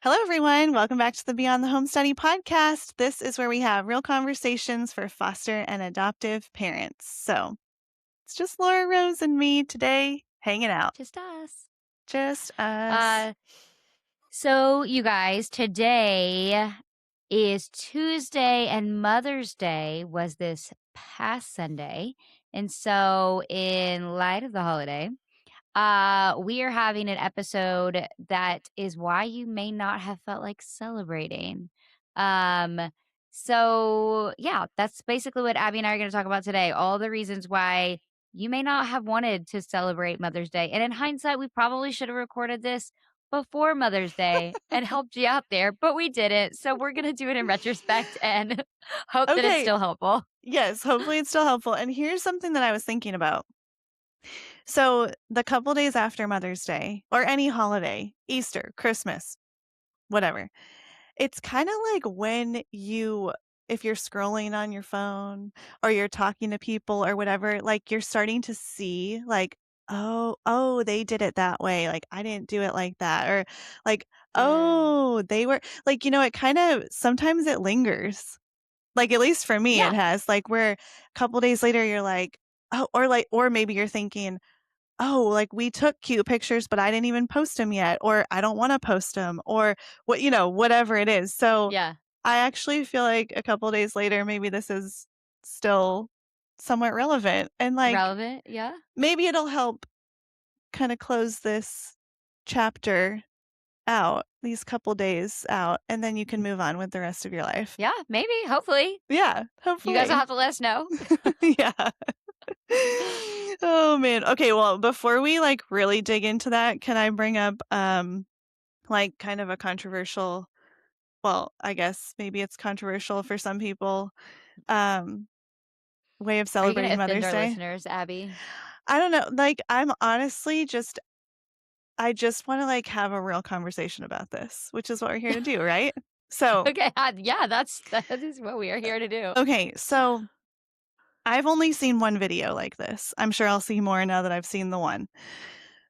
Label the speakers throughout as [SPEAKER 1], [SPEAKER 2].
[SPEAKER 1] Hello, everyone. Welcome back to the Beyond the Home Study podcast. This is where we have real conversations for foster and adoptive parents. So it's just Laura Rose and me today hanging out.
[SPEAKER 2] Just us.
[SPEAKER 1] Just us.
[SPEAKER 2] So you guys, today is Tuesday and Mother's Day was this past Sunday. And so in light of the holiday, we are having an episode that is why you may not have felt like celebrating. Um, so yeah, that's basically what Abby and I are going to talk about today. All the reasons why you may not have wanted to celebrate Mother's Day. And in hindsight, we probably should have recorded this before Mother's Day and helped you out there, but we didn't. So we're going to do it in retrospect and hope that it's
[SPEAKER 1] Okay.
[SPEAKER 2] still helpful.
[SPEAKER 1] Yes, hopefully it's still helpful. And here's something that I was thinking about. So the couple days after Mother's Day or any holiday, Easter, Christmas, whatever, it's kind of like if you're scrolling on your phone or you're talking to people or whatever, like you're starting to see like, oh, they did it that way. Like I didn't do it like that. Or like, oh, they were like, it kind of sometimes it lingers. Like at least for me, it
[SPEAKER 2] Yeah.
[SPEAKER 1] has like where a couple days later you're like, oh, or maybe you're thinking, oh, like we took cute pictures, but I didn't even post them yet, or I don't want to post them, or whatever it is. So
[SPEAKER 2] Yeah.
[SPEAKER 1] I actually feel like a couple days later, maybe this is still somewhat relevant. And like
[SPEAKER 2] Relevant. Yeah.
[SPEAKER 1] maybe it'll help kind of close this chapter out, these couple days out, and then you can move on with the rest of your life.
[SPEAKER 2] Yeah. Maybe. Hopefully.
[SPEAKER 1] Yeah,
[SPEAKER 2] You guys will
[SPEAKER 1] hopefully.
[SPEAKER 2] have to let us know.
[SPEAKER 1] Yeah. Oh man. Okay, well, before we like really dig into that, can I bring up like kind of a controversial, well, I guess maybe it's controversial for some people, um way of
[SPEAKER 2] Are you going to
[SPEAKER 1] celebrating
[SPEAKER 2] offend
[SPEAKER 1] Mother's
[SPEAKER 2] our
[SPEAKER 1] Day?
[SPEAKER 2] listeners, Abby?
[SPEAKER 1] I don't know. Like I'm honestly I just want to like have a real conversation about this, which is what we're here to do, right? So,
[SPEAKER 2] Okay. Yeah, that is what we are here to do.
[SPEAKER 1] okay, so I've only seen one video like this. I'm sure I'll see more now that I've seen the one.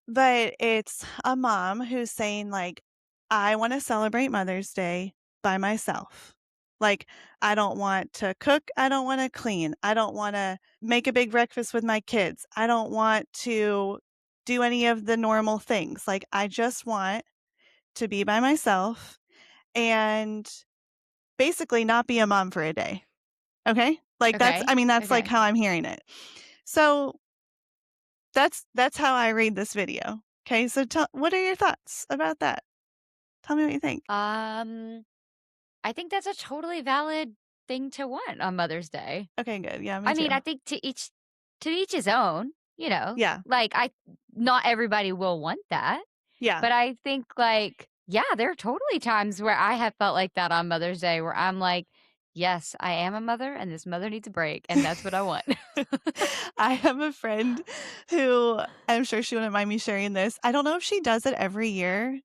[SPEAKER 1] But it's a mom who's saying like, "I wanna celebrate Mother's Day by myself. Like, I don't want to cook, I don't wanna clean, I don't wanna make a big breakfast with my kids, I don't want to do any of the normal things. Like, I just want to be by myself and basically not be a mom for a day." Okay? Like,
[SPEAKER 2] Okay.
[SPEAKER 1] that's like
[SPEAKER 2] Okay.
[SPEAKER 1] how I'm hearing it. So that's how I read this video. Okay, so what are your thoughts about that? Tell me what you think.
[SPEAKER 2] Um, I think that's a totally valid thing to want on Mother's Day.
[SPEAKER 1] Okay, good. Yeah, me
[SPEAKER 2] I mean,
[SPEAKER 1] too.
[SPEAKER 2] I think to each his own,
[SPEAKER 1] Yeah.
[SPEAKER 2] Like not everybody will want that,
[SPEAKER 1] Yeah.
[SPEAKER 2] but I think like yeah, there are totally times where I have felt like that on Mother's Day where I'm like, yes, I am a mother and this mother needs a break and that's what I want.
[SPEAKER 1] I have a friend who I'm sure she wouldn't mind me sharing this. I don't know if she does it every year.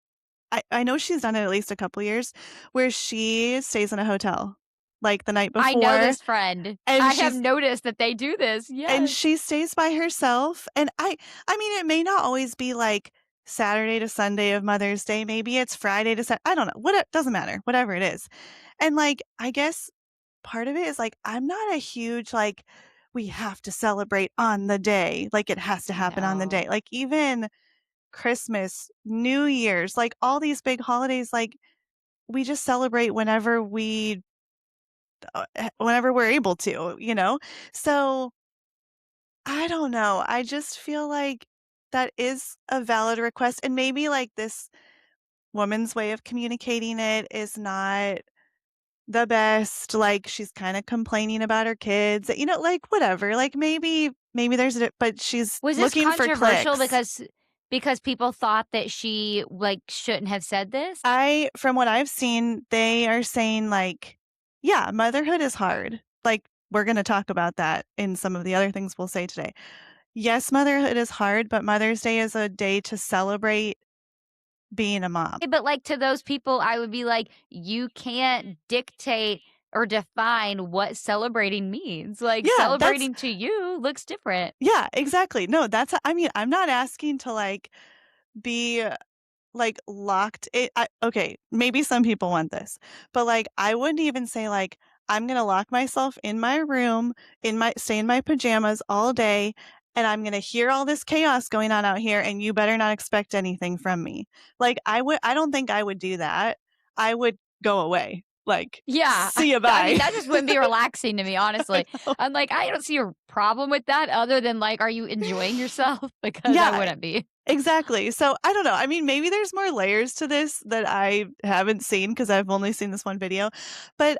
[SPEAKER 1] I know she's done it at least a couple years where she stays in a hotel like the night
[SPEAKER 2] I know
[SPEAKER 1] before
[SPEAKER 2] this friend.
[SPEAKER 1] and
[SPEAKER 2] I have noticed that they do this. Yes.
[SPEAKER 1] she stays by herself, and I mean, it may not always be, like, Saturday to Sunday of Mother's Day, maybe it's Friday to Sun I don't know, what it doesn't matter, whatever it is, and, like, I guess part of it is, like, I'm not a huge, like, "We have to celebrate on the day," like, it has to happen on the day,
[SPEAKER 2] No.
[SPEAKER 1] like, even Christmas, New Year's, like, all these big holidays, like, we just celebrate whenever we're able to, you know? So I don't know. I just feel like that is a valid request, and maybe, like, this woman's way of communicating it is not the best, like, she's kinda complaining about her kids, like, whatever, like, maybe there's a but she's
[SPEAKER 2] Was this
[SPEAKER 1] looking for
[SPEAKER 2] controversial
[SPEAKER 1] clicks.
[SPEAKER 2] because people thought that she, like, shouldn't have said this?
[SPEAKER 1] From what I've seen, they are saying, like, yeah, motherhood is hard. Like, we're gonna talk about that in some of the other things we'll say today. Yes, motherhood is hard, but Mother's Day is a day to celebrate being a mom.
[SPEAKER 2] But, like, to those people, I would be like, "You can't dictate or define what celebrating means." Like,
[SPEAKER 1] Yeah,
[SPEAKER 2] celebrating to you looks different.
[SPEAKER 1] yeah, exactly. No, I mean, I'm not asking to, like, be like, locked it okay, maybe some people want this, but, like, I wouldn't even say, like, "I'm gonna lock myself in my room, stay in my pajamas all day, and I'm gonna hear all this chaos going on out here, and you better not expect anything from me." Like, I don't think I would do that. I would go away, like,
[SPEAKER 2] Yeah.
[SPEAKER 1] "See ya,
[SPEAKER 2] I mean,
[SPEAKER 1] bye."
[SPEAKER 2] that just wouldn't be relaxing to me,
[SPEAKER 1] I
[SPEAKER 2] honestly.
[SPEAKER 1] know.
[SPEAKER 2] I'm like, I don't see a problem with that other than, like, are you enjoying yourself? Because I
[SPEAKER 1] Yeah,
[SPEAKER 2] wouldn't be.
[SPEAKER 1] exactly. So, I don't know, I mean, maybe there's more layers to this that I haven't seen because 'cause I've only seen this one video, but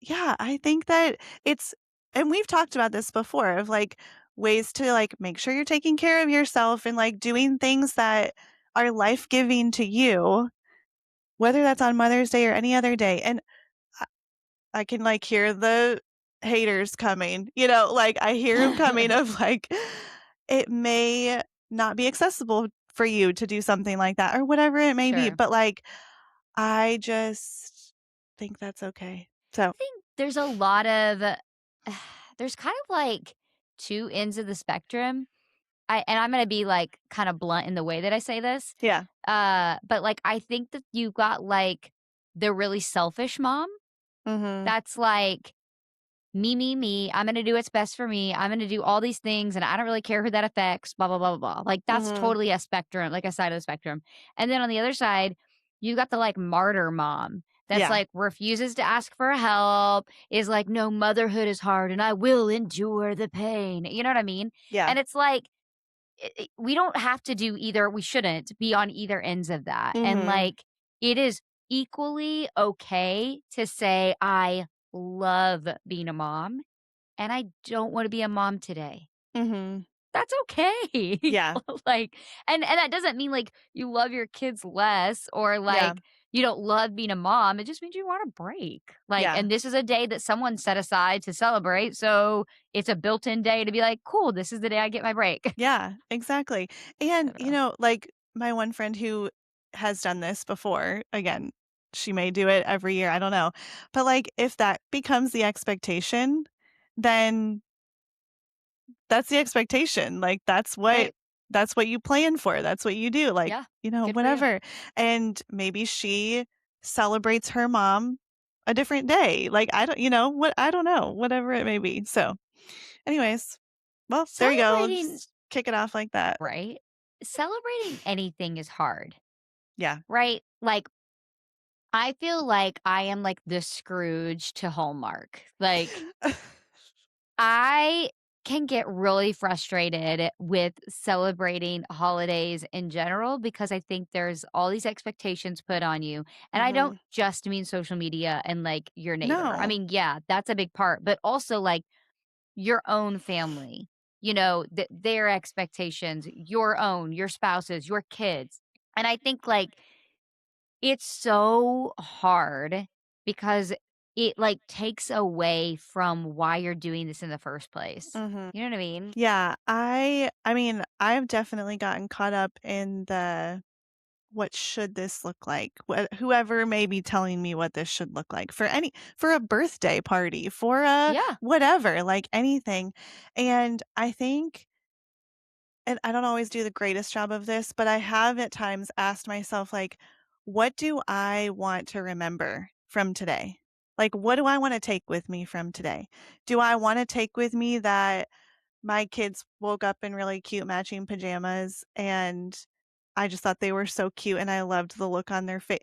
[SPEAKER 1] yeah, I think that it's and we've talked about this before of, like, ways to, like, make sure you're taking care of yourself and, like, doing things that are life-giving to you, whether that's on Mother's Day or any other day, and I I can, like, hear the haters coming, like, I hear them coming of, like, it may not be accessible for you to do something like that or whatever it may be,
[SPEAKER 2] Sure.
[SPEAKER 1] but, like, I just think that's okay. So,
[SPEAKER 2] I think there's a lot of there's kind of, like, 2 ends of the spectrum. I'm gonna be, like, kinda blunt in the way that I say this,
[SPEAKER 1] yeah.
[SPEAKER 2] but, like, I think that you got, like, the really selfish mom
[SPEAKER 1] Mhm.
[SPEAKER 2] that's like me, me, me. I'm gonna do what's best for me. I'm gonna do all these things, and I don't really care who that affects, blah, blah, blah, blah, blah. Like, that's
[SPEAKER 1] Mhm.
[SPEAKER 2] totally a spectrum, like a side of the spectrum. And then on the other side, you got the like martyr mom that's
[SPEAKER 1] Yeah.
[SPEAKER 2] like refuses to ask for help, is like, no, motherhood is hard and I will endure the pain. You know what I mean?
[SPEAKER 1] Yeah.
[SPEAKER 2] And it's like, we don't have to do either. We shouldn't be on either ends of that. And
[SPEAKER 1] Mhm.
[SPEAKER 2] like, it is equally okay to say, I love being a mom and I don't wanna be a mom today.
[SPEAKER 1] Mhm.
[SPEAKER 2] That's okay.
[SPEAKER 1] Yeah.
[SPEAKER 2] Like and that doesn't mean, like, you love your kids less or,
[SPEAKER 1] Yeah.
[SPEAKER 2] like, you don't love being a mom. It just means you want a break. Like,
[SPEAKER 1] Yeah.
[SPEAKER 2] and this is a day that someone set aside to celebrate, so it's a built-in day to be like, "Cool, this is the day I get my break."
[SPEAKER 1] Yeah, exactly.
[SPEAKER 2] I
[SPEAKER 1] And,
[SPEAKER 2] don't know.
[SPEAKER 1] like, my one friend who has done this before, again, she may do it every year, I don't know. But, like, if that becomes the expectation, then that's the expectation. Like,
[SPEAKER 2] Right.
[SPEAKER 1] that's what you plan for. That's what you do, like,
[SPEAKER 2] Yeah. Good for you.
[SPEAKER 1] whatever. And maybe she celebrates her mom a different day. Like, I don't know, whatever it may be. So, anyways, well, there you go.
[SPEAKER 2] Celebrating
[SPEAKER 1] Just kick it off like that.
[SPEAKER 2] right? Celebrating anything is hard,
[SPEAKER 1] Yeah.
[SPEAKER 2] right? Like, I feel like I am like the Scrooge to Hallmark. Like, I can get really frustrated with celebrating holidays in general because I think there's all these expectations put on you. And I don't
[SPEAKER 1] Mhm.
[SPEAKER 2] just mean social media and like your neighbor. I
[SPEAKER 1] No.
[SPEAKER 2] mean, yeah, that's a big part, but also like your own family, their expectations, your own, your spouses, your kids. And I think like it's so hard because it, like, takes away from why you're doing this in the first place.
[SPEAKER 1] Mhm.
[SPEAKER 2] You know what I mean?
[SPEAKER 1] Yeah, I mean, I've definitely gotten caught up in the what should this look like? Whoever may be telling me what this should look like for a birthday party, for a
[SPEAKER 2] Yeah.
[SPEAKER 1] whatever, like anything. And I think and I don't always do the greatest job of this, but I have at times asked myself, like, what do I want to remember from today? Like, what do I want to take with me from today? Do I want to take with me that my kids woke up in really cute matching pajamas, and I just thought they were so cute, and I loved the look on their face.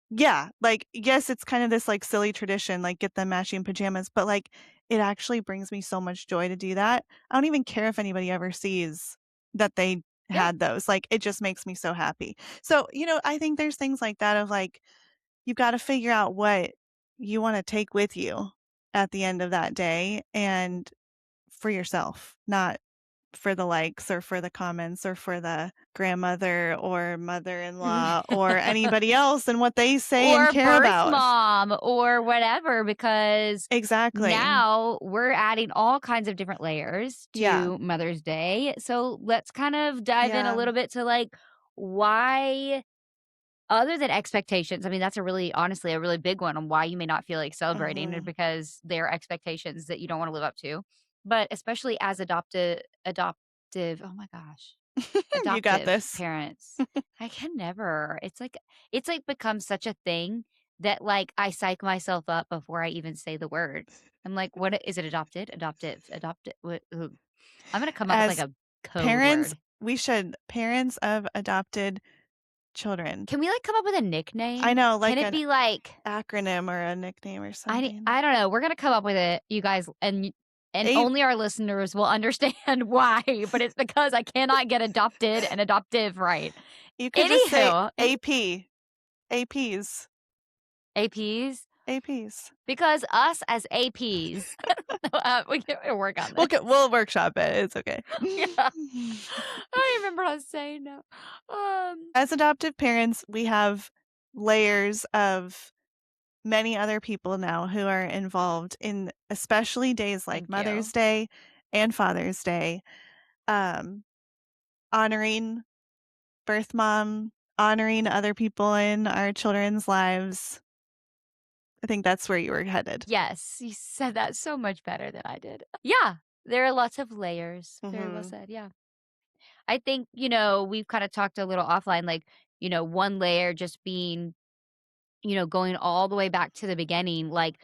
[SPEAKER 1] Yeah, like, yes, it's kind of this, like, silly tradition, like, get them matching pajamas, but, like, it actually brings me so much joy to do that. I don't even care if anybody ever sees that they
[SPEAKER 2] Yeah.
[SPEAKER 1] had those, like, it just makes me so happy. So, I think there's things like that of, like, you've gotta figure out what you wanna take with you at the end of that day and for yourself, not for the likes or for the comments or for the grandmother or mother-in-law or anybody else and what they say and
[SPEAKER 2] Or
[SPEAKER 1] care
[SPEAKER 2] birth
[SPEAKER 1] about.
[SPEAKER 2] mom or whatever, because
[SPEAKER 1] Exactly.
[SPEAKER 2] now we're adding all kinds of different layers
[SPEAKER 1] Yeah.
[SPEAKER 2] to Mother's Day. So let's kind of dive in a
[SPEAKER 1] Yeah.
[SPEAKER 2] little bit to, like, why other than expectations, I mean, that's a really honestly, a really big one on why you may not feel like celebrating it
[SPEAKER 1] Mhm.
[SPEAKER 2] because there are expectations that you don't wanna live up to. But especially as adoptive oh my gosh.
[SPEAKER 1] You got
[SPEAKER 2] adoptive
[SPEAKER 1] this.
[SPEAKER 2] parents. I can never. It's like become such a thing that like I psych myself up before I even say the word. I'm like, what is it adopted? Adoptive. Adopted. I'm gonna come up with like
[SPEAKER 1] As
[SPEAKER 2] a code
[SPEAKER 1] parents,
[SPEAKER 2] word.
[SPEAKER 1] we should parents of adopted children.
[SPEAKER 2] Can we like come up with a
[SPEAKER 1] I
[SPEAKER 2] nickname?
[SPEAKER 1] know,
[SPEAKER 2] Can
[SPEAKER 1] like
[SPEAKER 2] it
[SPEAKER 1] an
[SPEAKER 2] be like
[SPEAKER 1] acronym or a nickname or something.
[SPEAKER 2] I don't know. We're gonna come up with it, you guys, and
[SPEAKER 1] A
[SPEAKER 2] only our listeners will understand why, but it's because I cannot get adopted and adoptive right.
[SPEAKER 1] you could just say
[SPEAKER 2] Anywho,
[SPEAKER 1] AP, APs,
[SPEAKER 2] APs,
[SPEAKER 1] APs.
[SPEAKER 2] because us as APs, we can work on this.
[SPEAKER 1] We'll workshop it, it's okay.
[SPEAKER 2] Yeah. I don't remember what I was saying now.
[SPEAKER 1] As adoptive parents, we have layers of many other people now who are involved in especially days like
[SPEAKER 2] Thank
[SPEAKER 1] Mother's
[SPEAKER 2] you.
[SPEAKER 1] Day and Father's Day, um, honoring birth mom, honoring other people in our children's lives. I think that's where you were headed.
[SPEAKER 2] Yes, you said that so much better than I did. Yeah, there are lots of layers. Very well
[SPEAKER 1] Mhm.
[SPEAKER 2] said. Yeah. I think, we've kind of talked a little offline, like, one layer just being, going all the way back to the beginning, like,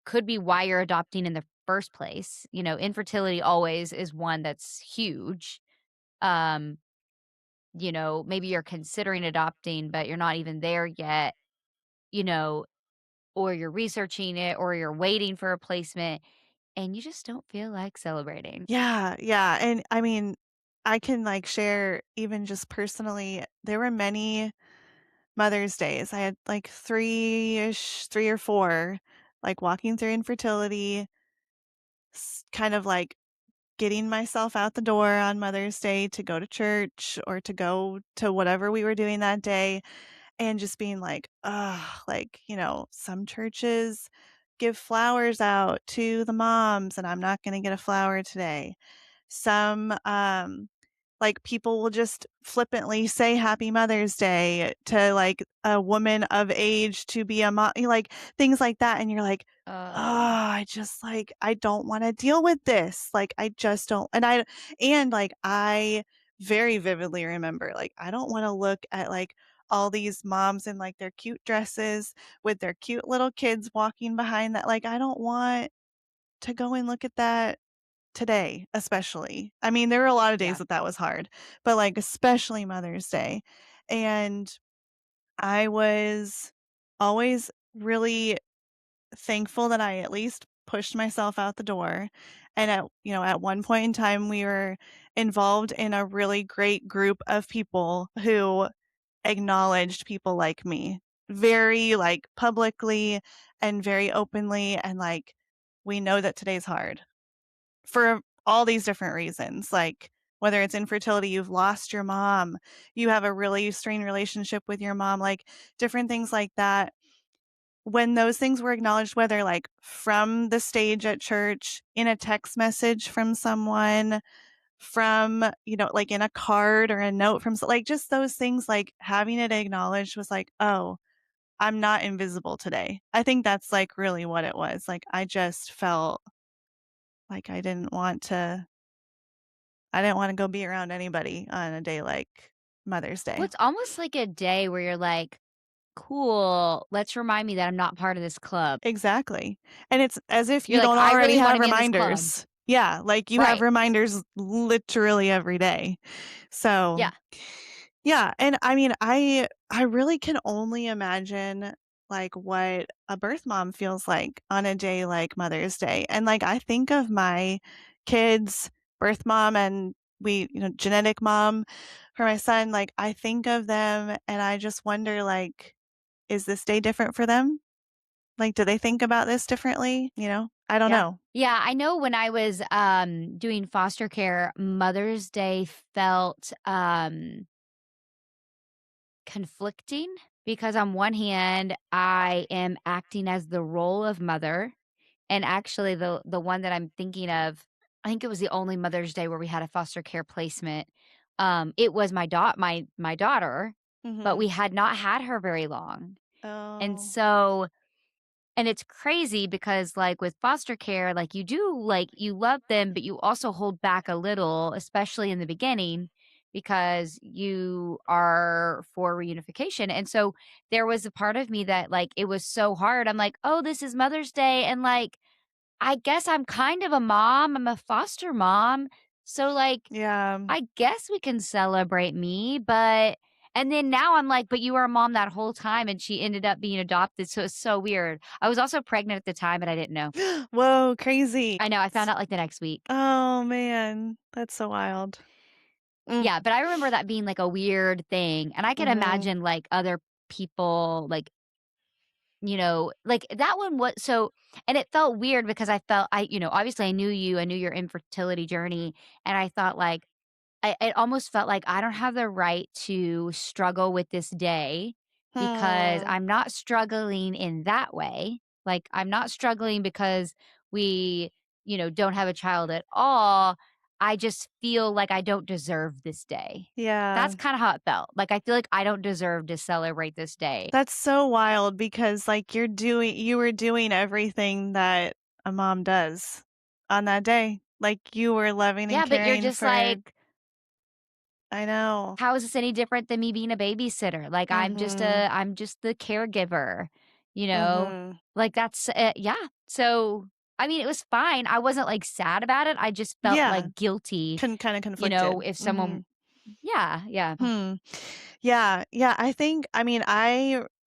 [SPEAKER 2] could be why you're adopting in the first place. Infertility always is one that's huge. Um, maybe you're considering adopting, but you're not even there yet, you know, or you're researching it or you're waiting for a placement and you just don't feel like celebrating.
[SPEAKER 1] Yeah, yeah, and I mean, I can, like, share even just personally, there were many Mother's Days. I had, like, 3-ish, 3 or 4, like, walking through infertility, kind of, like, getting myself out the door on Mother's Day to go to church or to go to whatever we were doing that day, and just being like, ugh, like, some churches give flowers out to the moms, and I'm not gonna get a flower today. Some, like, people will just flippantly say happy Mother's Day to, like, a woman of age to be a mom, like, things like that, and you're like, "Oh,
[SPEAKER 2] Oh,
[SPEAKER 1] I just, like, I don't wanna deal with this." Like, I just don't, like, I very vividly remember, like, I don't wanna look at, like, all these moms in, like, their cute dresses with their cute little kids walking behind that, like, I don't want to go and look at that today, especially. I mean, there were a lot of days
[SPEAKER 2] yeah.
[SPEAKER 1] that that was hard, but, like, especially Mother's Day, and I was always really thankful that I at least pushed myself out the door, and at one point in time, we were involved in a really great group of people who acknowledged people like me very, like, publicly and very openly, and, like, "We know that today's hard." For all these different reasons, like, whether it's infertility, you've lost your mom, you have a really strained relationship with your mom, like, different things like that. When those things were acknowledged, whether, like, from the stage at church, in a text message from someone, from, like, in a card or a note from like, just those things, like, having it acknowledged was like, "Oh, I'm not invisible today." I think that's, like, really what it was, like, I just felt like I didn't wanna go be around anybody on a day like Mother's
[SPEAKER 2] Well,
[SPEAKER 1] Day.
[SPEAKER 2] it's almost like a day where you're like, cool, let's remind me that I'm not part of this club.
[SPEAKER 1] Exactly, and it's as if
[SPEAKER 2] You're
[SPEAKER 1] you
[SPEAKER 2] like,
[SPEAKER 1] don't
[SPEAKER 2] I
[SPEAKER 1] already
[SPEAKER 2] really want
[SPEAKER 1] have
[SPEAKER 2] to be in this club.
[SPEAKER 1] reminders. Yeah, like, you have
[SPEAKER 2] Right.
[SPEAKER 1] reminders literally every day. So,
[SPEAKER 2] Yeah.
[SPEAKER 1] yeah, and I mean, I really can only imagine, like, what a birth mom feels like on a day like Mother's Day, and, like, I think of my kids' birth mom and genetic mom for my son, like, I think of them and I just wonder, like, is this day different for them? Like, do they think about this differently, I don't
[SPEAKER 2] Yeah.
[SPEAKER 1] know.
[SPEAKER 2] Yeah, I know when I was doing foster care, Mother's Day felt conflicting because on one hand, I am acting as the role of mother. And actually the one that I'm thinking of, I think it was the only Mother's Day where we had a foster care placement. It was my daughter, but
[SPEAKER 1] Mhm.
[SPEAKER 2] we had not had her very long. And
[SPEAKER 1] Oh.
[SPEAKER 2] so and it's crazy because like with foster care, like you do like you love them, but you also hold back a little, especially in the beginning because you are for reunification. And so there was a part of me that like it was so hard. I'm like, "Oh, this is Mother's Day and like I guess I'm kind of a mom. I'm a foster mom. So like
[SPEAKER 1] Yeah.
[SPEAKER 2] I guess we can celebrate me, but and then now I'm like, but you were a mom that whole time and she ended up being adopted. So it's so weird. I was also pregnant at the time and I didn't know.
[SPEAKER 1] Whoa, crazy.
[SPEAKER 2] I know. I found out like the next week.
[SPEAKER 1] Oh, man. That's so wild. Mm,
[SPEAKER 2] Yeah, but I remember that being like a weird thing. And I could
[SPEAKER 1] mhm.
[SPEAKER 2] imagine like other people, like, like that one was so, and it felt weird because I felt, obviously I knew you, I knew your infertility journey. And I thought like, it almost felt like I don't have the right to struggle with this day because
[SPEAKER 1] Hmm.
[SPEAKER 2] I'm not struggling in that way. Like, I'm not struggling because we, don't have a child at all. I just feel like I don't deserve this day. That's
[SPEAKER 1] Yeah.
[SPEAKER 2] kind of how it felt. Like, I feel like I don't deserve to celebrate this day.
[SPEAKER 1] That's so wild because, like, you were doing everything that a mom does on that day. Like, you were loving and
[SPEAKER 2] Yeah, but you're
[SPEAKER 1] caring
[SPEAKER 2] just
[SPEAKER 1] for.
[SPEAKER 2] like,
[SPEAKER 1] I know.
[SPEAKER 2] how is this any different than me being a babysitter? Like,
[SPEAKER 1] Mhm.
[SPEAKER 2] I'm just the caregiver, you know?
[SPEAKER 1] Mhm.
[SPEAKER 2] Like, that's yeah. So, I mean, it was fine. I wasn't, like, sad about it. I just felt,
[SPEAKER 1] Yeah.
[SPEAKER 2] like, guilty,
[SPEAKER 1] Kinda conflicted.
[SPEAKER 2] if someone
[SPEAKER 1] Mhm.
[SPEAKER 2] yeah, yeah.
[SPEAKER 1] Hmm. Yeah, yeah, I mean,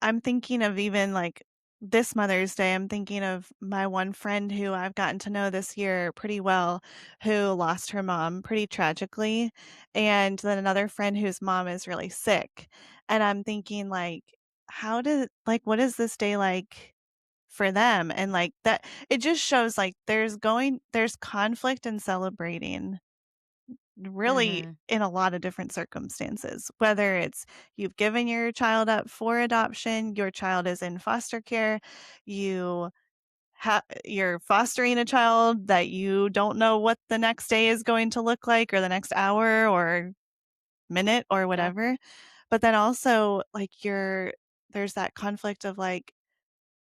[SPEAKER 1] I'm thinking of even, like, this Mother's Day, I'm thinking of my one friend who I've gotten to know this year pretty well, who lost her mom pretty tragically, and then another friend whose mom is really sick, and I'm thinking, like, what is this day like for them? And, like, that it just shows, like, there's conflict in celebrating really
[SPEAKER 2] Mhm.
[SPEAKER 1] in a lot of different circumstances, whether it's you've given your child up for adoption, your child is in foster care, you you're fostering a child that you don't know what the next day is going to look like or the next hour or minute or
[SPEAKER 2] Yeah.
[SPEAKER 1] whatever. But then also like there's that conflict of like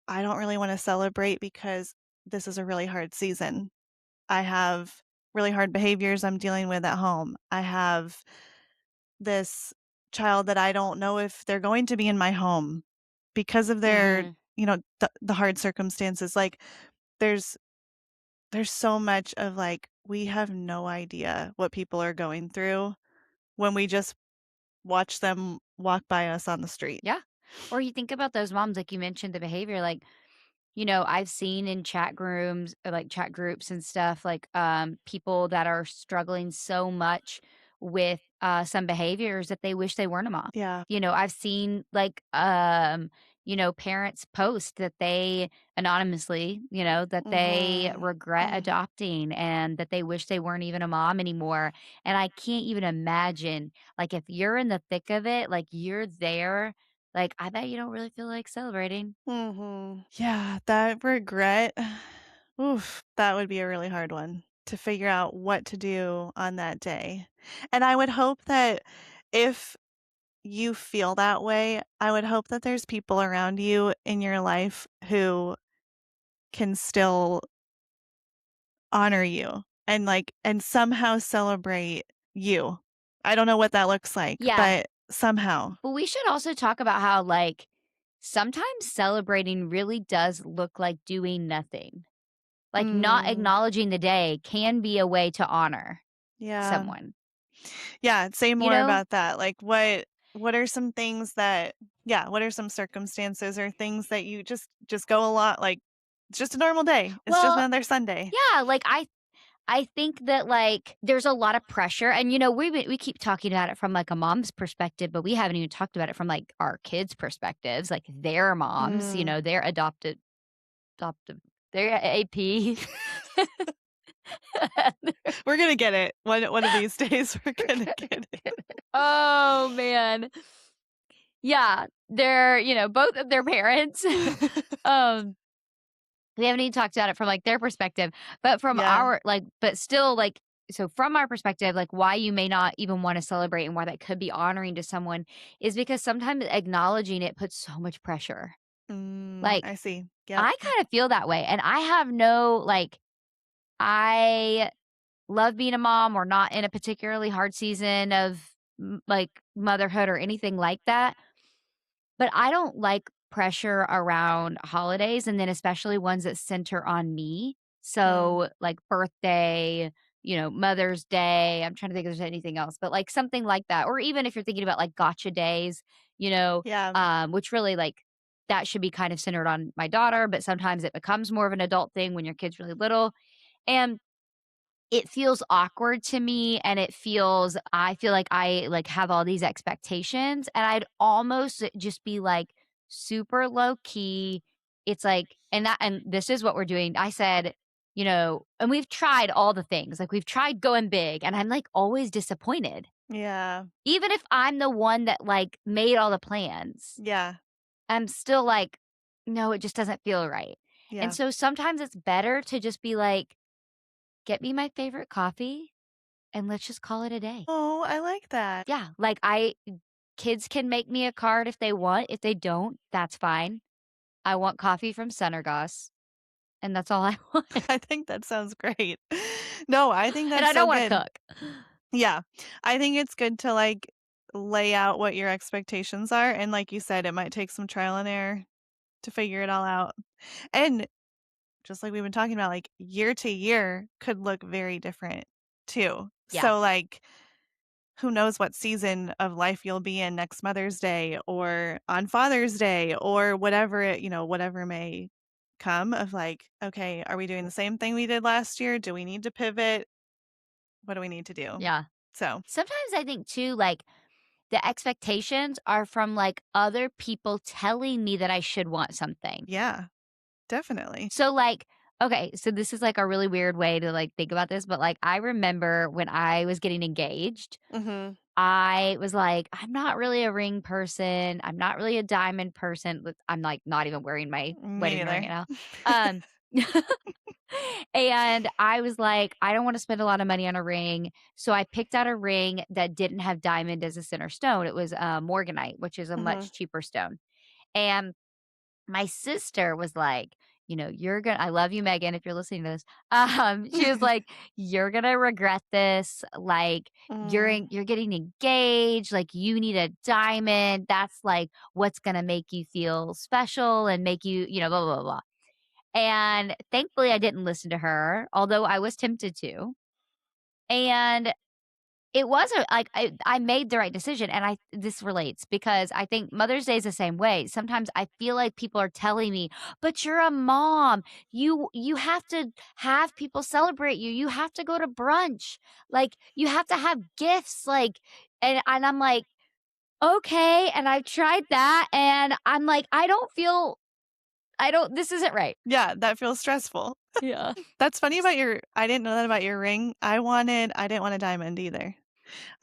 [SPEAKER 1] I don't really want to celebrate because this is a really hard season. I have really hard behaviors I'm dealing with at home. I have this child that I don't know if they're going to be in my home because of their,
[SPEAKER 2] Mhm.
[SPEAKER 1] the hard circumstances. Like there's there's so much of like we have no idea what people are going through when we just watch them walk by us on the street.
[SPEAKER 2] Yeah. Or you think about those moms, like you mentioned the behavior, like, I've seen in chat rooms or like chat groups and stuff, like people that are struggling so much with some behaviors that they wish they weren't a mom.
[SPEAKER 1] Yeah.
[SPEAKER 2] I've seen like parents post that they anonymously, that they
[SPEAKER 1] Mhm.
[SPEAKER 2] regret
[SPEAKER 1] Mm.
[SPEAKER 2] adopting and that they wish they weren't even a mom anymore. And I can't even imagine like if you're in the thick of it, like you're there, like I bet you don't really feel like celebrating.
[SPEAKER 1] Mhm. Yeah, that regret, oof, that would be a really hard one to figure out what to do on that day. And I would hope that if you feel that way, I would hope that there's people around you in your life who can still honor you and, like and somehow celebrate you. I don't know what that looks like,
[SPEAKER 2] Yeah.
[SPEAKER 1] but somehow.
[SPEAKER 2] But we should also talk about how, like, sometimes celebrating really does look like doing nothing. Like, not
[SPEAKER 1] Mm,
[SPEAKER 2] acknowledging the day can be a way to honor
[SPEAKER 1] yeah.
[SPEAKER 2] someone,
[SPEAKER 1] Yeah, say
[SPEAKER 2] you
[SPEAKER 1] more
[SPEAKER 2] know?
[SPEAKER 1] about that. Like, what are some things that yeah, what are some circumstances or things that you just go a lot like, "It's just a normal day. It's just
[SPEAKER 2] Well,
[SPEAKER 1] another Sunday."
[SPEAKER 2] yeah, like, I think that, like, there's a lot of pressure, and, we keep talking about it from, like, a mom's perspective, but we haven't even talked about it from, like, our kids' perspectives, like, their moms,
[SPEAKER 1] Mm.
[SPEAKER 2] their adoptive their AP.
[SPEAKER 1] We're gonna get it. One of these days, we're gonna get it.
[SPEAKER 2] Oh, man. Yeah, they're, both of their parents. Um, we haven't even talked about it from, like, their perspective, but from
[SPEAKER 1] Yeah.
[SPEAKER 2] our but still, like so from our perspective, like, why you may not even wanna celebrate and why that could be honoring to someone is because sometimes acknowledging it puts so much pressure.
[SPEAKER 1] Mm,
[SPEAKER 2] Like,
[SPEAKER 1] I see. Yep.
[SPEAKER 2] I kinda feel that way, and I have no I love being a mom. We're not in a particularly hard season of like motherhood or anything like that. But I don't like pressure around holidays, and then especially ones that center on me.
[SPEAKER 1] Mm,
[SPEAKER 2] So, like birthday, Mother's Day. I'm trying to think if there's anything else, but like something like that. Or even if you're thinking about like gotcha days,
[SPEAKER 1] yeah,
[SPEAKER 2] which really like that should be kind of centered on my daughter, but sometimes it becomes more of an adult thing when your kid's really little. And it feels awkward to me, and I feel like I, like, have all these expectations, and I'd almost just be, like, super low key. It's like and this is what we're doing. I said, and we've tried all the things, like, we've tried going big, and I'm, like, always disappointed.
[SPEAKER 1] yeah,
[SPEAKER 2] Even if I'm the one that, like, made all the plans,
[SPEAKER 1] yeah,
[SPEAKER 2] I'm still like, "No, it just doesn't feel right." And
[SPEAKER 1] yeah.
[SPEAKER 2] so sometimes it's better to just be like, "Get me my favorite coffee and let's just call it a day."
[SPEAKER 1] Oh, I like that.
[SPEAKER 2] Yeah, like, kids can make me a card if they want, if they don't, that's fine. I want coffee from Senergas, and that's all I want,
[SPEAKER 1] I think that sounds great. No, I think
[SPEAKER 2] and
[SPEAKER 1] that's
[SPEAKER 2] I
[SPEAKER 1] so
[SPEAKER 2] don't wanna
[SPEAKER 1] good.
[SPEAKER 2] cook.
[SPEAKER 1] Yeah. I think it's good to, like, lay out what your expectations are, and like you said, it might take some trial and error to figure it all out. And just like we've been talking about, like, year to year could look very different too.
[SPEAKER 2] Yeah,
[SPEAKER 1] So, like, who knows what season of life you'll be in next Mother's Day or on Father's Day or whatever whatever may come of like, okay, are we doing the same thing we did last year? Do we need to pivot? What do we need to do?
[SPEAKER 2] yeah.
[SPEAKER 1] So,
[SPEAKER 2] Sometimes I think too, like, the expectations are from, like, other people telling me that I should want something.
[SPEAKER 1] yeah, definitely.
[SPEAKER 2] So, like, okay, so this is, like, a really weird way to, like, think about this, but, like, I remember when I was getting engaged,
[SPEAKER 1] Mhm.
[SPEAKER 2] I was like, "I'm not really a ring person. I'm not really a diamond person." I'm, like, not even wearing my
[SPEAKER 1] Me
[SPEAKER 2] wedding ring
[SPEAKER 1] neither.
[SPEAKER 2] right now. Um, and I was like, "I don't wanna spend a lot of money on a ring." So I picked out a ring that didn't have diamond as a center stone. It was, morganite, which is a
[SPEAKER 1] Mhm.
[SPEAKER 2] much cheaper stone. And my sister was like, "You're gonna I love you, Megan, if you're listening to this." She was like, "You're gonna regret this. Like,
[SPEAKER 1] Mm.
[SPEAKER 2] you're getting engaged. Like, you need a diamond. That's like what's gonna make you feel special and make you, blah, blah, blah, blah." And thankfully I didn't listen to her, although I was tempted to. And it wasn't like I made the right decision, and I this relates because I think Mother's Day is the same way. Sometimes I feel like people are telling me, "But you're a mom. You have to have people celebrate you. You have to go to brunch. Like, you have to have gifts." Like, and I'm like, "Okay." And I've tried that, and I'm like, I don't this isn't right.
[SPEAKER 1] Yeah, that feels stressful.
[SPEAKER 2] Yeah.
[SPEAKER 1] That's funny about your I didn't know that about your ring. I didn't want a diamond either.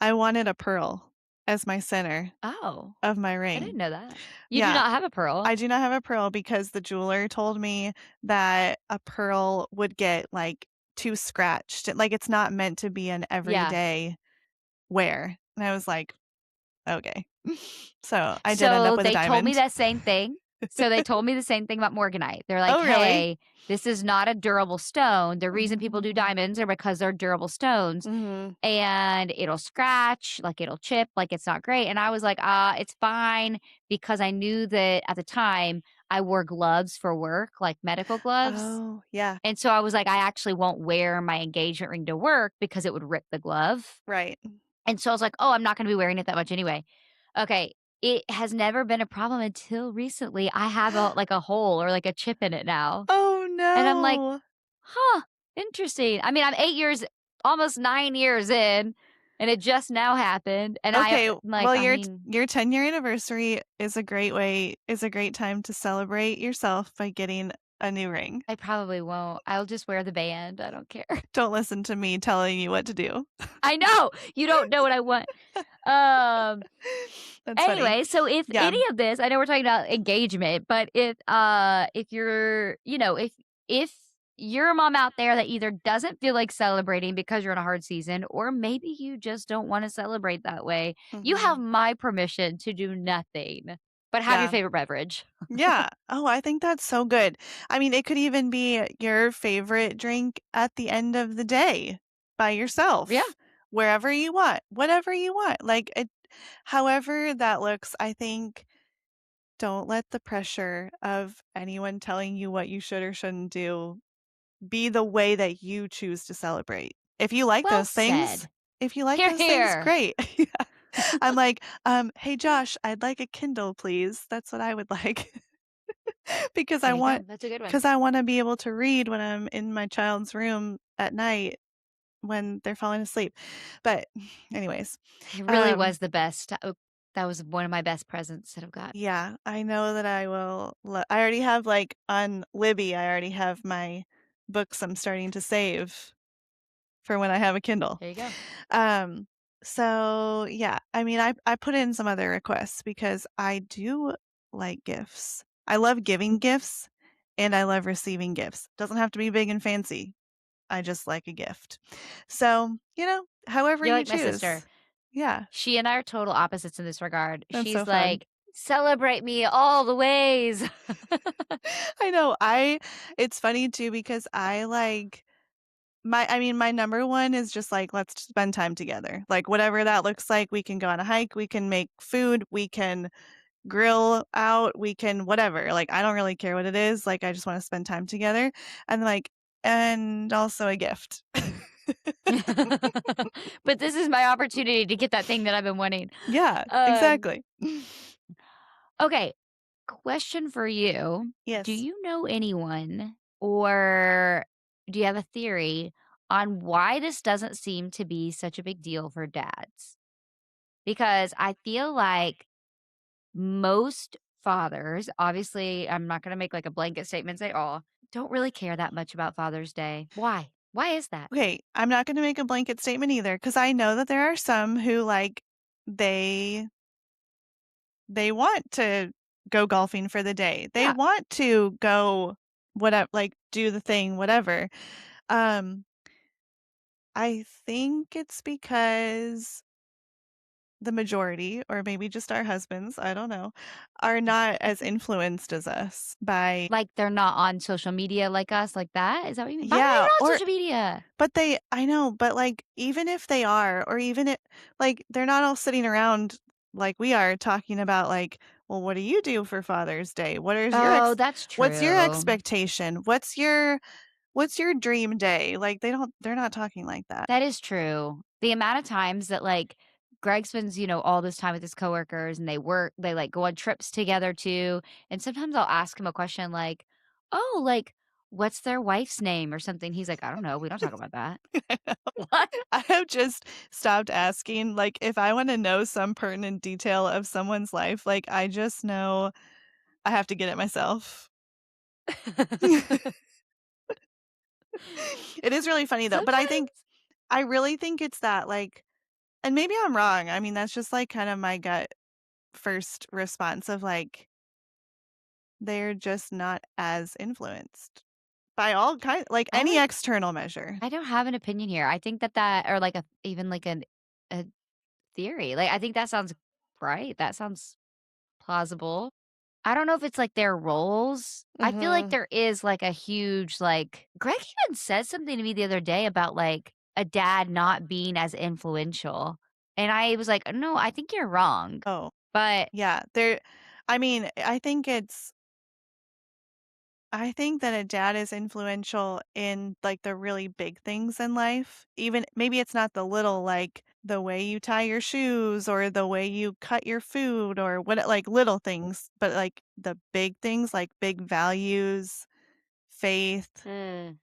[SPEAKER 1] I wanted a pearl as my center
[SPEAKER 2] Oh,
[SPEAKER 1] of my
[SPEAKER 2] I didn't
[SPEAKER 1] ring.
[SPEAKER 2] know that. You do
[SPEAKER 1] Yeah,
[SPEAKER 2] not have a pearl.
[SPEAKER 1] I do not have a pearl because the jeweler told me that a pearl would get, like, too scratched, like, it's not meant to be an
[SPEAKER 2] Yeah.
[SPEAKER 1] everyday wear, and I was like, "Okay." So, I did end up
[SPEAKER 2] So,
[SPEAKER 1] with a
[SPEAKER 2] they told me
[SPEAKER 1] diamond.
[SPEAKER 2] that same thing. So, they told me the same thing about morganite. They're like,
[SPEAKER 1] Oh, really?
[SPEAKER 2] "Hey, this is not a durable stone. The reason people do
[SPEAKER 1] Mm.
[SPEAKER 2] diamonds are because they're durable stones,
[SPEAKER 1] Mhm.
[SPEAKER 2] and it'll scratch, like, it'll chip, like, it's not great." And I was like, it's fine," because I knew that at the time, I wore gloves for work, like medical gloves.
[SPEAKER 1] Oh, yeah,
[SPEAKER 2] And so I was like, "I actually won't wear my engagement ring to work because it would rip the glove."
[SPEAKER 1] right.
[SPEAKER 2] And so I was like, "Oh, I'm not gonna be wearing it that much anyway." Okay, it has never been a problem until recently. I have like, a hole or, like, a chip in it now,
[SPEAKER 1] Oh,
[SPEAKER 2] and I'm like,
[SPEAKER 1] no.
[SPEAKER 2] "Huh, interesting." I mean, I'm 8 years almost 9 years in, and it just now happened, and
[SPEAKER 1] Okay,
[SPEAKER 2] like,
[SPEAKER 1] well,
[SPEAKER 2] I mean,
[SPEAKER 1] your 10-year anniversary is a great time to celebrate yourself by getting a new ring.
[SPEAKER 2] I probably won't. I'll just wear the band, I don't care.
[SPEAKER 1] Don't listen to me telling you what to do.
[SPEAKER 2] I know, you don't know what I want. Um
[SPEAKER 1] That's funny.
[SPEAKER 2] Anyway, so if
[SPEAKER 1] Yeah.
[SPEAKER 2] any of this, I know we're talking about engagement, but if you're, if you're a mom out there that either doesn't feel like celebrating because you're in a hard season, or maybe you just don't want to celebrate that way, you have
[SPEAKER 1] Mhm.
[SPEAKER 2] my permission to do nothing but have your
[SPEAKER 1] Yeah.
[SPEAKER 2] favorite beverage.
[SPEAKER 1] Yeah. Oh, I think that's so good. I mean, it could even be your favorite drink at the end of the day by
[SPEAKER 2] Yeah.
[SPEAKER 1] yourself. wherever you want, whatever you want. Like, however that looks, I think don't let the pressure of anyone telling you what you should or shouldn't do be the way that you choose to celebrate. If you like
[SPEAKER 2] Well
[SPEAKER 1] those things
[SPEAKER 2] said.
[SPEAKER 1] if you like
[SPEAKER 2] Here,
[SPEAKER 1] those things,
[SPEAKER 2] here.
[SPEAKER 1] great. Yeah. I'm like, "Hey, Josh, I'd like a Kindle, please." That's what I would like because
[SPEAKER 2] There you go. That's a good one.
[SPEAKER 1] I wanna be able to read when I'm in my child's room at night when they're falling asleep. But anyways,
[SPEAKER 2] It really
[SPEAKER 1] um,
[SPEAKER 2] was the best. That was one of my best presents that I've got.
[SPEAKER 1] yeah, I know that I will I already have, like, on Libby, I already have my books I'm starting to save for when I have a Kindle.
[SPEAKER 2] There you go.
[SPEAKER 1] Um, so yeah, I mean, I put in some other requests because I do like gifts. I love giving gifts and I love receiving gifts. Doesn't have to be big and fancy. I just like a gift. So, however
[SPEAKER 2] You're
[SPEAKER 1] you
[SPEAKER 2] like my sister.
[SPEAKER 1] choose. Yeah,
[SPEAKER 2] She and I are total opposites in this regard.
[SPEAKER 1] that's so
[SPEAKER 2] She's
[SPEAKER 1] fun.
[SPEAKER 2] like, "Celebrate me all the ways."
[SPEAKER 1] I know. It's funny too because I like I mean, my number one is just like, let's spend time together. Like, whatever that looks like, we can go on a hike, we can make food, we can grill out, we can whatever. Like, I don't really care what it is. Like, I just want to spend time together. And like, and also a gift.
[SPEAKER 2] But this is my opportunity to get that thing that I've been wanting.
[SPEAKER 1] Yeah,
[SPEAKER 2] Um,
[SPEAKER 1] exactly.
[SPEAKER 2] okay, question for you. Do
[SPEAKER 1] Yes.
[SPEAKER 2] you know anyone or do you have a theory on why this doesn't seem to be such a big deal for dads? Because I feel like most fathers, obviously, I'm not going to make like a blanket statement, say all, don't really care that much about Father's Day. Why? Why is that?
[SPEAKER 1] Okay, I'm not going to make a blanket statement either because I know that there are some who like they they want to go golfing for the day. They
[SPEAKER 2] Yeah.
[SPEAKER 1] want to go whatever, like do the thing, whatever. Um, I think it's because the majority, or maybe just our husbands, I don't know, are not as influenced as us by
[SPEAKER 2] Like they're not on social media like us, like that? Is that what you mean? But they're
[SPEAKER 1] yeah,
[SPEAKER 2] not on
[SPEAKER 1] or
[SPEAKER 2] social media.
[SPEAKER 1] but they I know, but like even if they are, or even it like they're not all sitting around like we are talking about like, well, what do you do for Father's Day?
[SPEAKER 2] Oh, that's
[SPEAKER 1] What's your
[SPEAKER 2] true.
[SPEAKER 1] expectation? What's your dream day? Like they're not talking like that.
[SPEAKER 2] That is true. The amount of times that, like, Greg spends, all this time with his coworkers and they, like, go on trips together too, and sometimes I'll ask him a question like, "Oh, like, what's their wife's name?" or something. He's like, "I don't know. We don't talk about that." What?
[SPEAKER 1] I have just stopped asking, like, if I wanna know some pertinent detail of someone's life, like, I just know I have to get it myself. It is really funny though, but
[SPEAKER 2] Sometimes
[SPEAKER 1] I really think it's that, like and maybe I'm wrong, I mean, that's just, like, kind of my gut first response of, like, they're just not as influenced by all kind like,
[SPEAKER 2] I
[SPEAKER 1] any
[SPEAKER 2] like
[SPEAKER 1] external measure.
[SPEAKER 2] I don't have an opinion here. I think that or like even like a theory. Like, I think that sounds right. That sounds plausible. I don't know if it's, like, their roles. I feel like
[SPEAKER 1] Mhm.
[SPEAKER 2] there is, like, a huge, like Greg even said something to me the other day about, like, a dad not being as influential, and I was like, "No, I think you're wrong."
[SPEAKER 1] Oh,
[SPEAKER 2] But
[SPEAKER 1] yeah, I mean, I think that a dad is influential in, like, the really big things in life. Even maybe it's not the little, like, the way you tie your shoes or the way you cut your food or what like, little things, but, like, the big things, like, big values, faith,
[SPEAKER 2] Mm.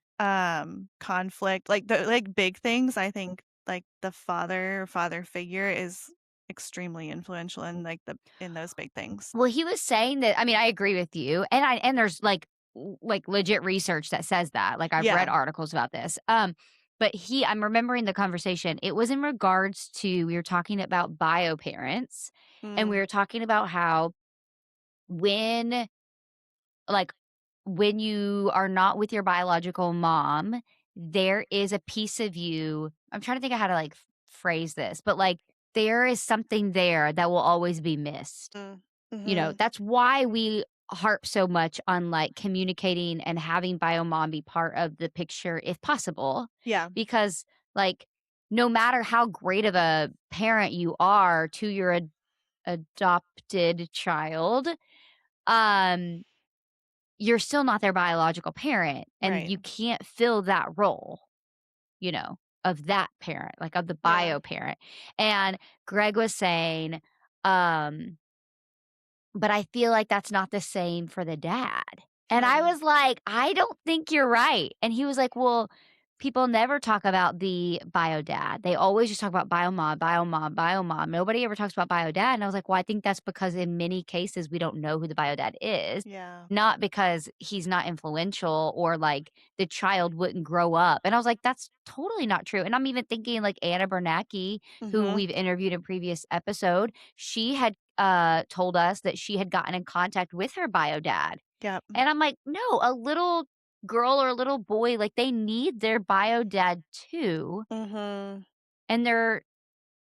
[SPEAKER 1] conflict, like, the like, big things, I think, like, the father figure is extremely influential in, like, the in those big things.
[SPEAKER 2] Well, he was saying that I mean, I agree with you, and there's, like like, legit research that says that, like, I've read
[SPEAKER 1] Yeah.
[SPEAKER 2] articles about this, but I'm remembering the conversation, it was in regards to we were talking about bio parents, and we
[SPEAKER 1] Mm,
[SPEAKER 2] were talking about how when like, when you are not with your biological mom, there is a piece of you I'm trying to think of how to, like, phrase this, but, like, there is something there that will always be missed.
[SPEAKER 1] mm, mhm.
[SPEAKER 2] That's why we harp so much on, like, communicating and having bio mom be part of the picture if possible,
[SPEAKER 1] Yeah.
[SPEAKER 2] because, like, no matter how great of a parent you are to your adopted child, um, you're still not their biological parent, and
[SPEAKER 1] Right.
[SPEAKER 2] you can't fill that role, of that parent, like, of the
[SPEAKER 1] Yeah.
[SPEAKER 2] bio parent. And Greg was saying, um but I feel like that's not the same for the dad. And I
[SPEAKER 1] Hmm.
[SPEAKER 2] was like, "I don't think you're right." And he was like, "Well, people never talk about the bio dad. They always just talk about bio mom, bio mom, bio mom. Nobody ever talks about bio dad." And I was like, "Well, I think that's because in many cases we don't know who the bio dad is,
[SPEAKER 1] Yeah.
[SPEAKER 2] not because he's not influential or like the child wouldn't grow up." And I was like, "That's totally not true." And I'm even thinking like Anna Bernacki, who
[SPEAKER 1] Hmm.
[SPEAKER 2] we've interviewed in previous episode, she had told us that she had gotten in contact with her bio dad.
[SPEAKER 1] Yep.
[SPEAKER 2] And I'm like, "No, a little girl or a little boy, like, they need their bio dad too."
[SPEAKER 1] Hmm.
[SPEAKER 2] And they're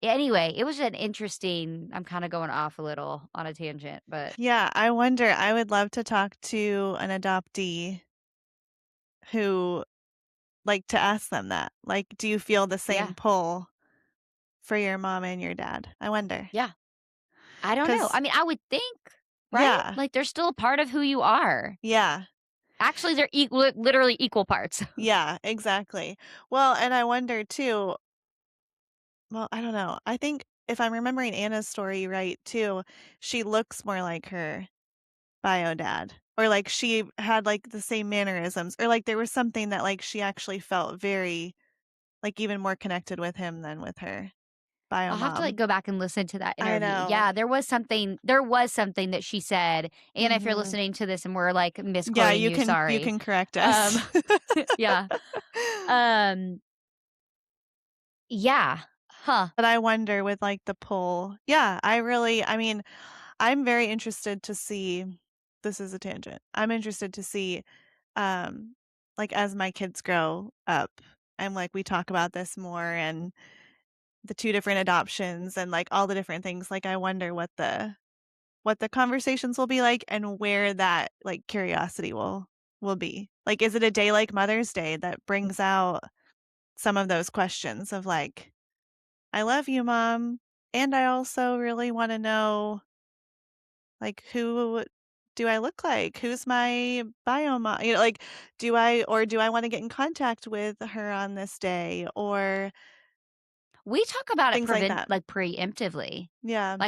[SPEAKER 2] anyway, it was an interesting I'm kinda going off a little on a tangent, but
[SPEAKER 1] Yeah, I wonder, I would love to talk to an adoptee who like, to ask them that. Like, do you feel the
[SPEAKER 2] yeah,
[SPEAKER 1] same pull for your mom and your dad? I wonder.
[SPEAKER 2] yeah. I don't know. I
[SPEAKER 1] 'Cause
[SPEAKER 2] mean, I would think, right?
[SPEAKER 1] yeah,
[SPEAKER 2] Like, they're still a part of who you are.
[SPEAKER 1] yeah,
[SPEAKER 2] Actually, they're literally equal parts.
[SPEAKER 1] yeah, exactly. Well, and I wonder too, well, I don't know. I think if I'm remembering Anna's story right too, she looks more like her bio dad, or, like, she had, like, the same mannerisms, or, like, there was something that, like, she actually felt very, like, even more connected with him than with her bio
[SPEAKER 2] I'll have to, like,
[SPEAKER 1] mom.
[SPEAKER 2] go back and listen to that
[SPEAKER 1] I
[SPEAKER 2] interview.
[SPEAKER 1] know.
[SPEAKER 2] Yeah, there was something that she said, and if you're
[SPEAKER 1] Mhm.
[SPEAKER 2] listening to this and we're, like,
[SPEAKER 1] Yeah,
[SPEAKER 2] misquoting you,
[SPEAKER 1] you
[SPEAKER 2] sorry.
[SPEAKER 1] can correct us.
[SPEAKER 2] Um, yeah. Um, yeah. Huh.
[SPEAKER 1] But I wonder with, like, the pull, yeah, I mean, I'm very interested to see, this is a tangent. I'm interested to see, um, like, as my kids grow up and, like, we talk about this more and the 2 different adoptions and, like, all the different things, like, I wonder what the conversations will be like and where that, like, curiosity will be. Like, is it a day like Mother's Day that brings out some of those questions of, like, "I love you, mom, and I also really wanna know, like, who do I look like? Who's my bio mom?" Like, do I wanna get in contact with her on this day? Or
[SPEAKER 2] We talk about it
[SPEAKER 1] things like that.
[SPEAKER 2] preemptively.
[SPEAKER 1] Yeah.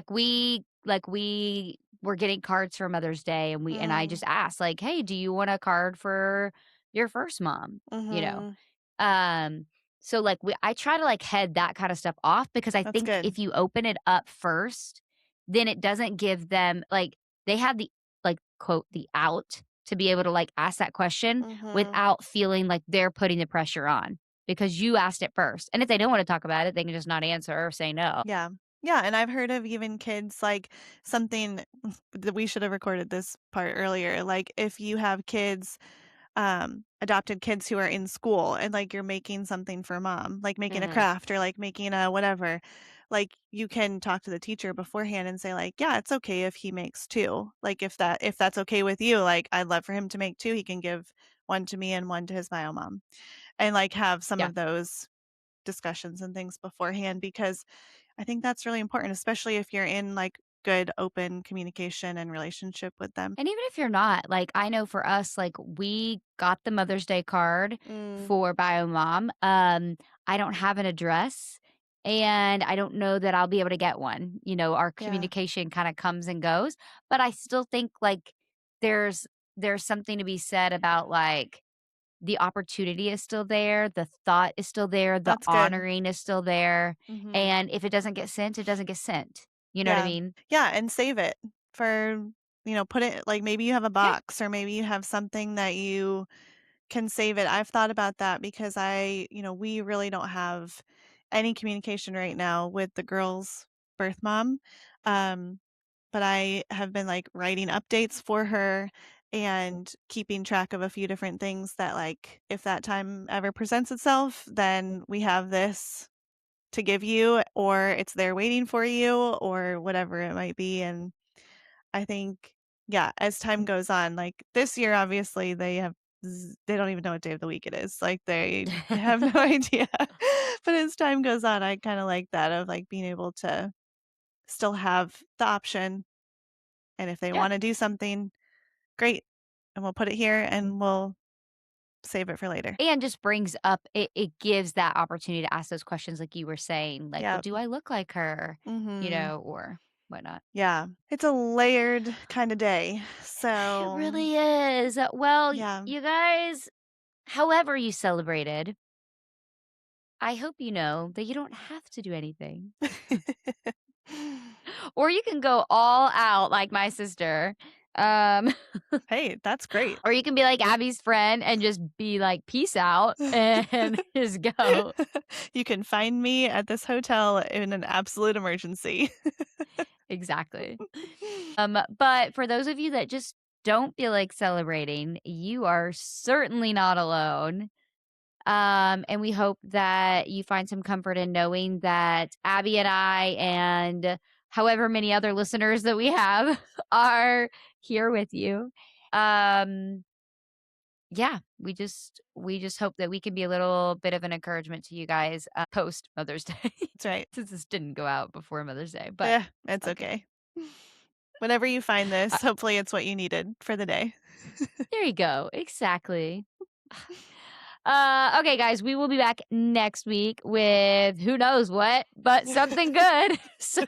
[SPEAKER 2] Like we were getting cards for Mother's Day, and I
[SPEAKER 1] Mm.
[SPEAKER 2] just asked like, "Hey, do you want a card for your first mom?" You know?
[SPEAKER 1] Mhm.
[SPEAKER 2] Um, so, like, I try to, like, head that kinda stuff off because I
[SPEAKER 1] That's
[SPEAKER 2] think
[SPEAKER 1] good.
[SPEAKER 2] if you open it up first, then it doesn't give them like, they have the, like, quote, "the out" to be able to, like, ask that question
[SPEAKER 1] Mhm.
[SPEAKER 2] without feeling like they're putting the pressure on because you asked it first. And if they don't wanna talk about it, they can just not answer or say no.
[SPEAKER 1] Yeah. Yeah, and I've heard of even kids, like, something that we should have recorded this part earlier, like, if you have kids, adopted kids who are in school and, like, you're making something for mom, like making a
[SPEAKER 2] Mhm.
[SPEAKER 1] craft or, like, making a whatever, like, you can talk to the teacher beforehand and say, like, "Yeah, it's okay if he makes 2." Like, if that's okay with you, like, I'd love for him to make 2, he can give 1 to me and 1 to his bio mom, and, like, have some
[SPEAKER 2] Yeah.
[SPEAKER 1] of those discussions and things beforehand because I think that's really important, especially if you're in, like, good open communication and relationship with them.
[SPEAKER 2] And even if you're not, like, I know for us, like, we got the Mother's Day card
[SPEAKER 1] Mm,
[SPEAKER 2] for bio mom. I don't have an address, and I don't know that I'll be able to get one. Our
[SPEAKER 1] yeah,
[SPEAKER 2] communication kinda comes and goes, but I still think, like, there's there's something to be said about, like, the opportunity is still there, the thought is still there, the
[SPEAKER 1] that's good.
[SPEAKER 2] honoring is still there,
[SPEAKER 1] Mhm.
[SPEAKER 2] and if it doesn't get sent, it doesn't get sent. You know what I
[SPEAKER 1] Yeah.
[SPEAKER 2] mean?
[SPEAKER 1] Yeah, and save it for, put it, like, maybe you have a
[SPEAKER 2] Yeah.
[SPEAKER 1] box or maybe you have something that you can save it. I've thought about that because we really don't have any communication right now with the girl's birth mom. Um, but I have been, like, writing updates for her and keeping track of a few different things that, like, if that time ever presents itself, then we have this to give you, or it's there waiting for you, or whatever it might be. And I think, yeah, as time goes on, like this year, obviously they have they don't even know what day of the week it is, like, they have no idea. But as time goes on, I kinda like that of, like, being able to still have the option, and if they
[SPEAKER 2] Yeah.
[SPEAKER 1] wanna do something, great, and we'll put it here, and we'll save it for later.
[SPEAKER 2] And just brings up it gives that opportunity to ask those questions like you were saying, like, "Well,
[SPEAKER 1] Yeah.
[SPEAKER 2] do I look like her?"
[SPEAKER 1] Mhm.
[SPEAKER 2] Or whatnot.
[SPEAKER 1] Yeah. It's a layered kinda day,
[SPEAKER 2] It
[SPEAKER 1] so
[SPEAKER 2] really is. Well,
[SPEAKER 1] yeah.
[SPEAKER 2] you guys, however you celebrated, I hope you know that you don't have to do anything. Or you can go all out like my sister. Um,
[SPEAKER 1] Hey, that's great.
[SPEAKER 2] or you can be like Abby's friend and just be like, "Peace out," and just go.
[SPEAKER 1] You can find me at this hotel in an absolute emergency.
[SPEAKER 2] Exactly. But for those of you that just don't feel like celebrating, you are certainly not alone. And we hope that you find some comfort in knowing that Abby and I and however many other listeners that we have are here with you. Um, yeah, we just hope that we can be a little bit of an encouragement to you guys post Mother's Day.
[SPEAKER 1] That's right.
[SPEAKER 2] Since this didn't go out before Mother's Day, but
[SPEAKER 1] Yeah,
[SPEAKER 2] it's
[SPEAKER 1] it's
[SPEAKER 2] all good.
[SPEAKER 1] okay. Whenever you find
[SPEAKER 2] Uh,
[SPEAKER 1] this, hopefully it's what you needed for the day.
[SPEAKER 2] there you go. Exactly. Okay, guys, we will be back next week with who knows what, but something good. So,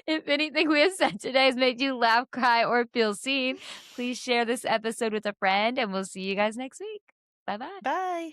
[SPEAKER 2] if anything we have said today has made you laugh, cry, or feel seen, please share this episode with a friend, and we'll see you guys next week. Bye bye.
[SPEAKER 1] Bye.